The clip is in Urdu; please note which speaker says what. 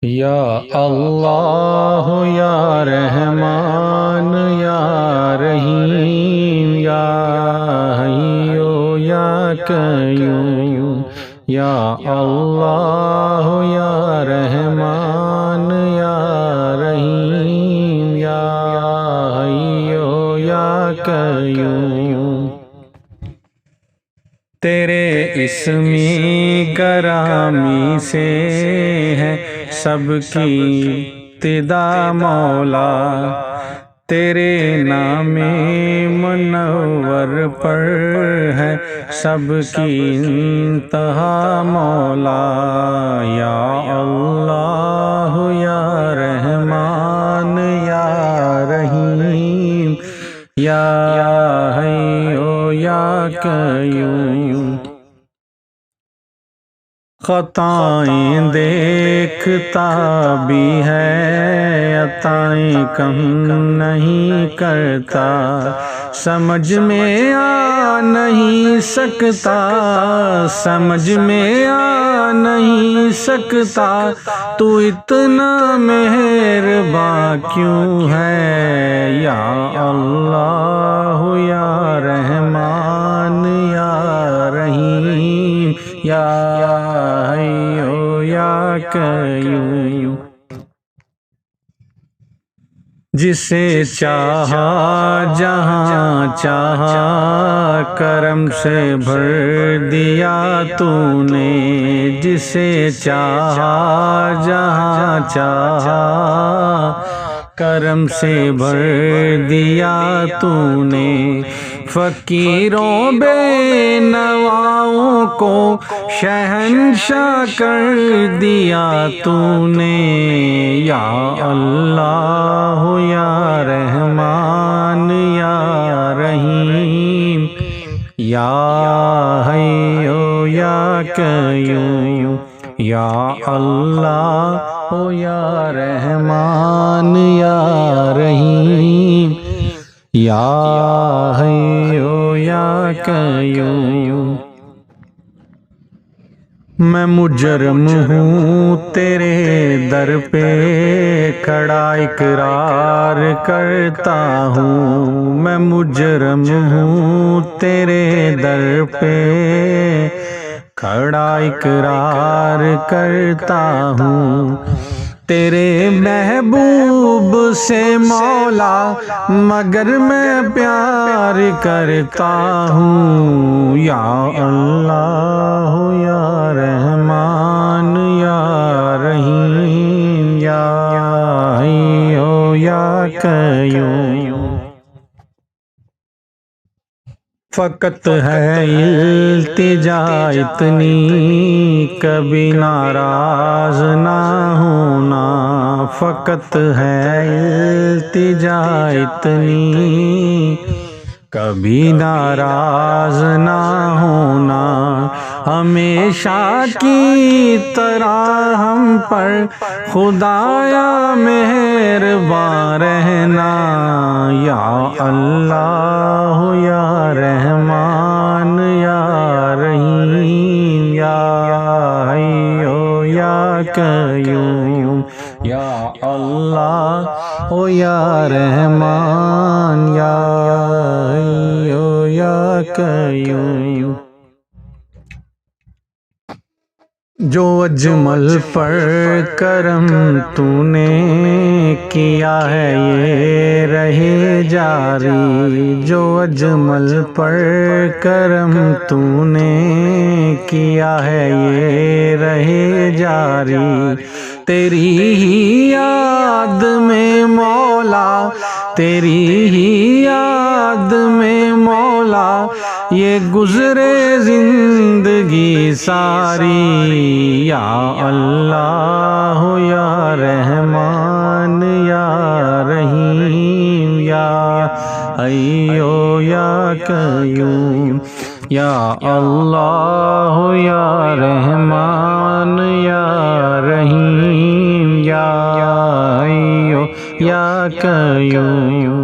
Speaker 1: یا اللہ یا رحمان یا رحیم یا حیو یا قیوم یا اللہ یا رحمان یا رحیم یا حیو یا قیوم۔ تیرے اسمی گرامی سے ہے سب کی ابتدا مولا، تیرے نام منور پر ہے سب کی انتہا مولا۔ یا اللہ یا رحمان یا رحیم یا حیو یا قیوم۔ خطائیں دیکھتا بھی ہے عطائیں کم نہیں کرتا، سمجھ میں آ نہیں سکتا، سمجھ میں آ نہیں سکتا تو اتنا مہرباں کیوں ہے۔ یا اللہ یا رحمان یا رحیم یا حیو یا قیوم۔ جسے چاہا جہاں چاہا کرم سے بھر دیا تو نے، جسے چاہا جہاں چاہا کرم سے بھر دیا تو نے۔ فقیروں بے نواؤں کو شہنشاہ کر دیا تو نے۔ یا اللہ یا رحمان یا رحیم یا حیو یا قیوم یا اللہ یا رحمان یا رحیم یا حیو یا قیوم۔ میں مجرم ہوں تیرے در پہ کھڑا اقرار کرتا ہوں، میں مجرم ہوں تیرے در پہ کھڑا اقرار کرتا ہوں۔ تیرے محبوب سے مولا مگر میں پیار کرتا ہوں۔ یا اللہ یا رحمان یا رحیم یا حیو یا قیوم۔ فقط ہے التجا اتنی کبھی ناراض نہ ہونا، فقط ہے التجا اتنی کبھی ناراض نہ ہونا۔ ہمیشہ کی طرح ہم پر خدایا مہرباں رہنا۔ یا اللہ یا رحمان یا رحیم یا حیو یا قیوم یا اللہ یا رحمان یا حیو یا قیوم۔ جو اجمل پر کرم تو نے کیا ہے یہ رہے جاری، جو اجمل پر کرم تو نے کیا ہے یہ رہے جاری۔ تیری ہی یاد میں مولا، تیری ہی یاد میں مولا یہ گزرے زندگی ساری۔ یا اللہ یا رحمان یا رحیم یا حیو یا قیوم یا اللہ یا رحمان یا رحیم یا حیو یا قیوم۔